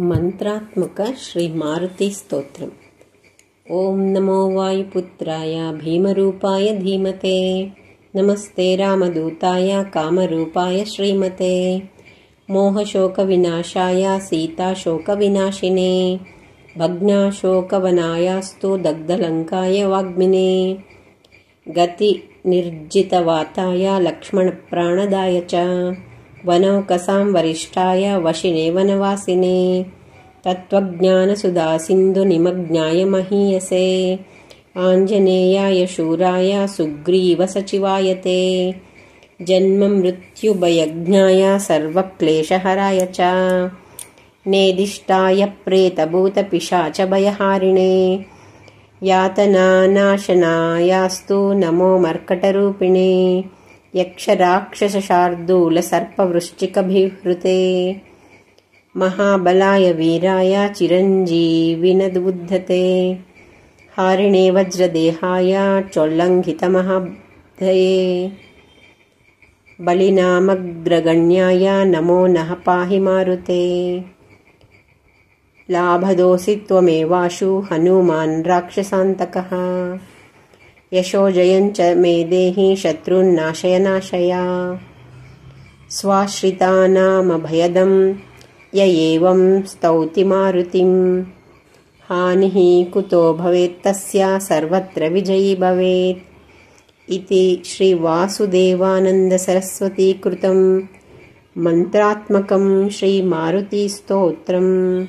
మంత్రాత్మక శ్రీ మారుతి స్తోత్రం. ఓం నమో వాయుపుత్రాయ భీమరూపాయ ధీమతే నమస్తే రామదూతాయ కామరూపాయ శ్రీమతే మోహశోక వినాశాయ సీతాశోక వినాశినే భగ్నాశోకవనాయాస్తు దగ్ధలంకాయ వాగ్మినే గతి నిర్జితవాతాయ లక్ష్మణ ప్రాణదాయ చ వనౌకసాం వరిష్ఠాయ వశినే వనవాసినే తత్వజ్ఞానసుధాసింధు నిమగ్నాయ మహీయసే ఆంజనేయాయ శూరాయ సుగ్రీవ సచివాయతే జన్మ మృత్యుభయజ్ఞాయ సర్వక్లేశహరాయ చ నేదిష్టాయ ప్రేతభూత పిశాచ భయహారిణే యాతనానాశనాయాస్తు నమో మర్కటరూపిణే యక్షరాక్షసశార్దూల సర్పవృశ్చికభిహృతే మహాబలాయ వీరాయ చిరంజీవినదుద్ధతే హారిణే వజ్రదేహాయ చోల్లంఘితమహాబ్ధయే బలినామగ్రగణ్యాయ నమో నః పాహి మారుతే లాభదోసి త్వమేవాశు హనుమాన్ రాక్షసాంతకః యశో జయంచ మే దేహి శత్రున్నాశయ నాశయ స్వాశ్రితానామభయదం య ఏవం స్తౌతి మారుతిం హానిః కుతో భవేత్తస్య సర్వత్ర విజయీ భవేత్ ఇతి శ్రీ వాసుదేవానంద సరస్వతీ కృతం మంత్రాత్మకం శ్రీ మారుతి స్తోత్రం.